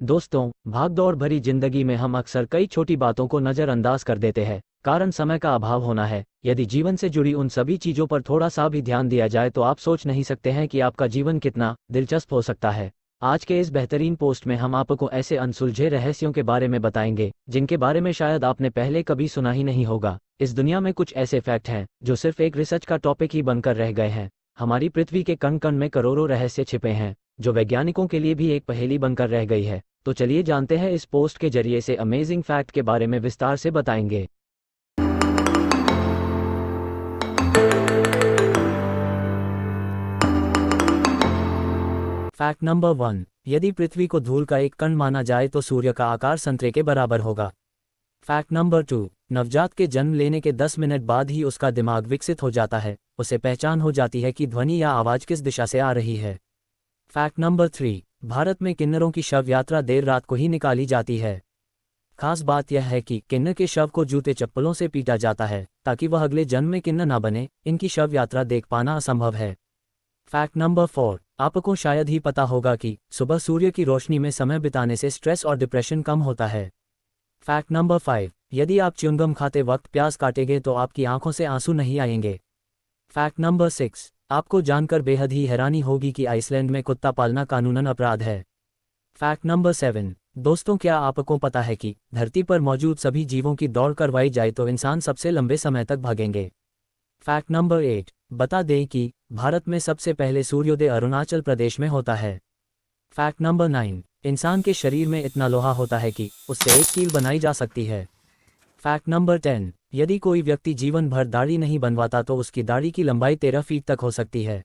दोस्तों, भागदौड़ भरी जिंदगी में हम अक्सर कई छोटी बातों को नज़रअंदाज कर देते हैं। कारण समय का अभाव होना है। यदि जीवन से जुड़ी उन सभी चीज़ों पर थोड़ा सा भी ध्यान दिया जाए तो आप सोच नहीं सकते हैं कि आपका जीवन कितना दिलचस्प हो सकता है। आज के इस बेहतरीन पोस्ट में हम आपको ऐसे अनसुलझे रहस्यों के बारे में बताएंगे जिनके बारे में शायद आपने पहले कभी सुना ही नहीं होगा। इस दुनिया में कुछ ऐसे फैक्ट हैं जो सिर्फ एक रिसर्च का टॉपिक ही बनकर रह गए हैं। हमारी पृथ्वी के कण कण में करोड़ों रहस्य छिपे हैं जो वैज्ञानिकों के लिए भी एक पहेली बनकर रह गई है। तो चलिए जानते हैं, इस पोस्ट के जरिए से अमेजिंग फैक्ट के बारे में विस्तार से बताएंगे। Fact number 1। यदि पृथ्वी को धूल का एक कण माना जाए तो सूर्य का आकार संतरे के बराबर होगा। Fact number 2। नवजात के जन्म लेने के 10 मिनट बाद ही उसका दिमाग विकसित हो जाता है। उसे पहचान हो जाती है कि ध्वनि या आवाज किस दिशा से आ रही है। Fact number 3। भारत में किन्नरों की शव यात्रा देर रात को ही निकाली जाती है। खास बात यह है कि किन्नर के शव को जूते चप्पलों से पीटा जाता है ताकि वह अगले जन्म में किन्नर ना बने। इनकी शव यात्रा देख पाना असंभव है। Fact number 4। आपको शायद ही पता होगा कि सुबह सूर्य की रोशनी में समय बिताने से स्ट्रेस और डिप्रेशन कम होता है। Fact number 5। यदि आप च्युइंगम खाते वक्त प्याज काटेंगे तो आपकी आंखों से आंसू नहीं आएंगे। Fact number 6। आपको जानकर बेहद ही हैरानी होगी कि आइसलैंड में कुत्ता पालना कानूनन अपराध है। Fact number 7। दोस्तों, क्या आपको पता है कि धरती पर मौजूद सभी जीवों की दौड़ करवाई जाए तो इंसान सबसे लंबे समय तक भागेंगे। Fact number 8। बता दें कि भारत में सबसे पहले सूर्योदय अरुणाचल प्रदेश में होता है। Fact number 9। इंसान के शरीर में इतना लोहा होता है कि उससे एक कील बनाई जा सकती है। Fact number 10। यदि कोई व्यक्ति जीवन भर दाढ़ी नहीं बनवाता तो उसकी दाढ़ी की लंबाई 13 फीट तक हो सकती है।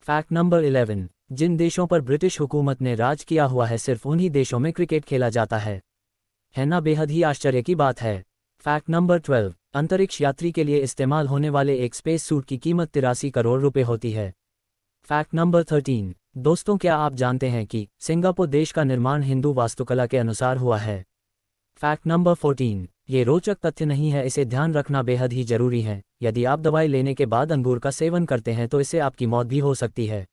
Fact number 11। जिन देशों पर ब्रिटिश हुकूमत ने राज किया हुआ है सिर्फ उन्हीं देशों में क्रिकेट खेला जाता है ना? बेहद ही आश्चर्य की बात है। Fact number 12। अंतरिक्ष यात्री के लिए इस्तेमाल होने वाले एक स्पेस सूट की कीमत 83 करोड़ रुपए होती है। Fact number 13। दोस्तों, क्या आप जानते हैं कि सिंगापुर देश का निर्माण हिंदू वास्तुकला के अनुसार हुआ है। Fact number 14। ये रोचक तथ्य नहीं है, इसे ध्यान रखना बेहद ही जरूरी है। यदि आप दवाई लेने के बाद अंगूर का सेवन करते हैं तो इससे आपकी मौत भी हो सकती है।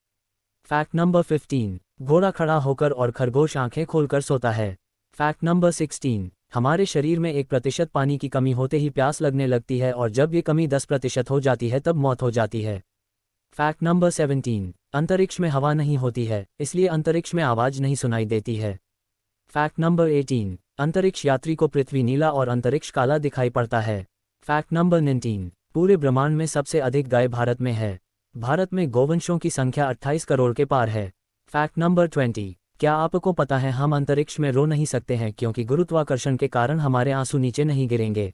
Fact number 15। घोड़ा खड़ा होकर और खरगोश आंखें खोलकर सोता है। Fact number 16। हमारे शरीर में 1% पानी की कमी होते ही प्यास लगने लगती है और जब ये कमी 10% हो जाती है तब मौत हो जाती है। Fact number 17। अंतरिक्ष में हवा नहीं होती है, इसलिए अंतरिक्ष में आवाज नहीं सुनाई देती है। Fact number 18। अंतरिक्ष यात्री को पृथ्वी नीला और अंतरिक्ष काला दिखाई पड़ता है। Fact number 19। पूरे ब्रह्मांड में सबसे अधिक गाय भारत में है। भारत में गौवंशों की संख्या 28 करोड़ के पार है। Fact number 20। क्या आपको पता है हम अंतरिक्ष में रो नहीं सकते हैं क्योंकि गुरुत्वाकर्षण के कारण हमारे आंसू नीचे नहीं गिरेंगे।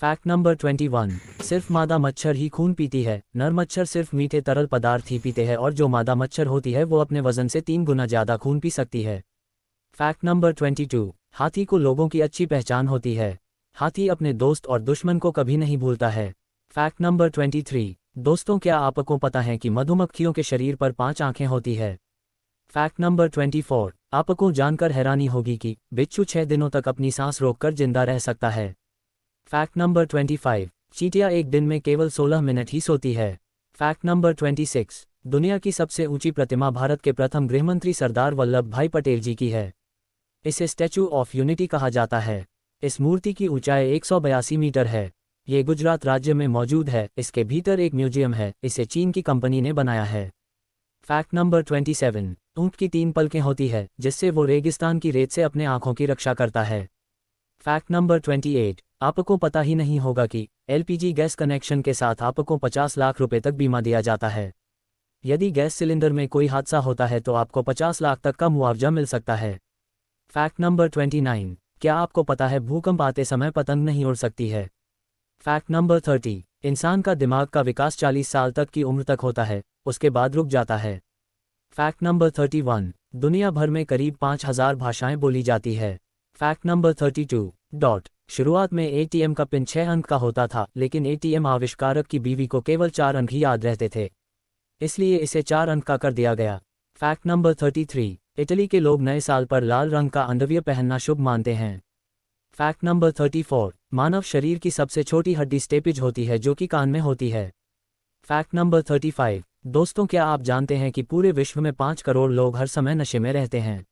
Fact number 21। सिर्फ मादा मच्छर ही खून पीती है, नर मच्छर सिर्फ मीठे तरल पदार्थ ही पीते हैं और जो मादा मच्छर होती है वो अपने वजन से 3 गुना ज्यादा खून पी सकती है। Fact number 22। हाथी को लोगों की अच्छी पहचान होती है। हाथी अपने दोस्त और दुश्मन को कभी नहीं भूलता है। Fact number 23। दोस्तों, क्या आपको पता है कि मधुमक्खियों के शरीर पर 5 आंखें होती है। Fact number 24। आपको जानकर हैरानी होगी कि बिच्छू 6 दिनों तक अपनी सांस रोककर जिंदा रह सकता है। Fact number 25। चींटियां एक दिन में केवल 16 मिनट ही सोती है। Fact number 26। दुनिया की सबसे ऊंची प्रतिमा भारत के प्रथम गृहमंत्री सरदार वल्लभ भाई पटेल जी की है। इसे स्टैचू ऑफ यूनिटी कहा जाता है। इस मूर्ति की ऊंचाई 182 मीटर है। ये गुजरात राज्य में मौजूद है। इसके भीतर एक म्यूजियम है। इसे चीन की कंपनी ने बनाया है। Fact number 27। ऊंट की 3 पलकें होती है जिससे वो रेगिस्तान की रेत से अपने आंखों की रक्षा करता है। Fact number 28। आपको पता ही नहीं होगा कि एलपीजी गैस कनेक्शन के साथ आपको 50 लाख रुपए तक बीमा दिया जाता है। यदि गैस सिलेंडर में कोई हादसा होता है तो आपको 50 लाख तक का मुआवजा मिल सकता है। Fact number 29। क्या आपको पता है भूकंप आते समय पतंग नहीं उड़ सकती है। Fact number 30। इंसान का दिमाग का विकास 40 साल तक की उम्र तक होता है, उसके बाद रुक जाता है। Fact number 31। दुनिया भर में करीब 5000 भाषाएं बोली जाती है। Fact number 32। शुरुआत में एटीएम का पिन 6 अंक का होता था, लेकिन एटीएम आविष्कारक की बीवी को केवल 4 अंक ही याद रहते थे, इसलिए इसे 4 अंक का कर दिया गया। Fact number 33। इटली के लोग नए साल पर लाल रंग का अंडरवियर पहनना शुभ मानते हैं। Fact number 34। मानव शरीर की सबसे छोटी हड्डी स्टेपिज होती है जो कि कान में होती है। Fact number 35। दोस्तों, क्या आप जानते हैं कि पूरे विश्व में 5 करोड़ लोग हर समय नशे में रहते हैं।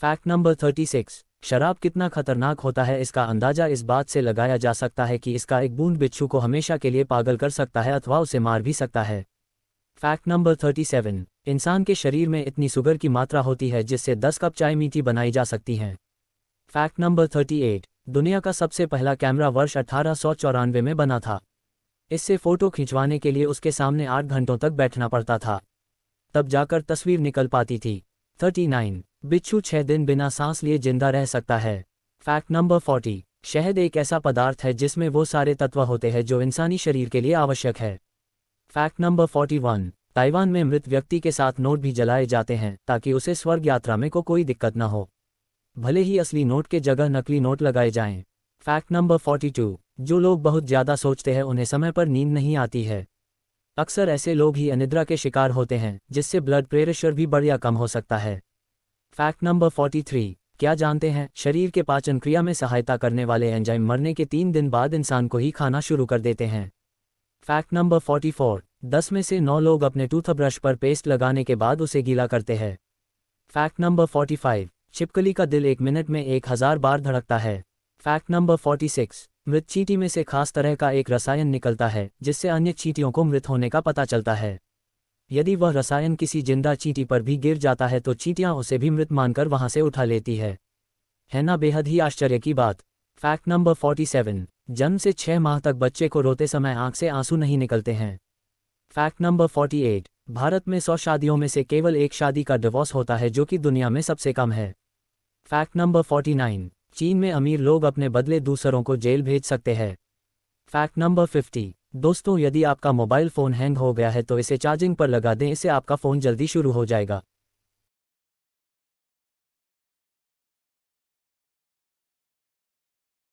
Fact number 36। शराब कितना खतरनाक होता है इसका अंदाजा इस बात से लगाया जा सकता है कि इसका एक बूंद बिच्छू को हमेशा के लिए पागल कर सकता है अथवा उसे मार भी सकता है। Fact number 37। इंसान के शरीर में इतनी शुगर की मात्रा होती है जिससे 10 कप चाय मीठी बनाई जा सकती हैं। Fact number 38। दुनिया का सबसे पहला कैमरा वर्ष 1894 में बना था। इससे फोटो खिंचवाने के लिए उसके सामने 8 घंटों तक बैठना पड़ता था, तब जाकर तस्वीर निकल पाती थी। 39। बिच्छू 6 दिन बिना सांस लिए जिंदा रह सकता है। Fact number 40। शहद एक ऐसा पदार्थ है जिसमें वो सारे तत्व होते हैं जो इंसानी शरीर के लिए आवश्यक है। Fact number 41। ताइवान में मृत व्यक्ति के साथ नोट भी जलाए जाते हैं ताकि उसे स्वर्ग यात्रा में कोई दिक्कत न हो, भले ही असली नोट के जगह नकली नोट लगाए जाएं। Fact number 42। जो लोग बहुत ज़्यादा सोचते हैं उन्हें समय पर नींद नहीं आती है। अक्सर ऐसे लोग ही अनिद्रा के शिकार होते हैं, जिससे ब्लड प्रेशर भी बढ़ या कम हो सकता है। Fact number 43। क्या जानते हैं, शरीर के पाचन क्रिया में सहायता करने वाले एंजाइम मरने के 3 दिन बाद इंसान को ही खाना शुरू कर देते हैं। Fact number 44। 10 में से 9 लोग अपने टूथब्रश पर पेस्ट लगाने के बाद उसे गीला करते हैं। Fact number 45। छिपकली का दिल 1 मिनट में 1000 बार धड़कता है। Fact number 46। मृत चींटी में से खास तरह का एक रसायन निकलता है जिससे अन्य चींटियों को मृत होने का पता चलता है। यदि वह रसायन किसी जिंदा चींटी पर भी गिर जाता है तो चींटियां उसे भी मृत मानकर वहां से उठा लेती है ना बेहद ही आश्चर्य की बात। Fact number 47। जन्म से 6 माह तक बच्चे को रोते समय आंख से आंसू नहीं निकलते हैं। Fact number 48। भारत में 100 शादियों में से केवल 1 शादी का डिवोर्स होता है, जो कि दुनिया में सबसे कम है। Fact number 49। चीन में अमीर लोग अपने बदले दूसरों को जेल भेज सकते हैं। Fact number 50। दोस्तों, यदि आपका मोबाइल फ़ोन हैंग हो गया है तो इसे चार्जिंग पर लगा दें, इससे आपका फ़ोन जल्दी शुरू हो जाएगा।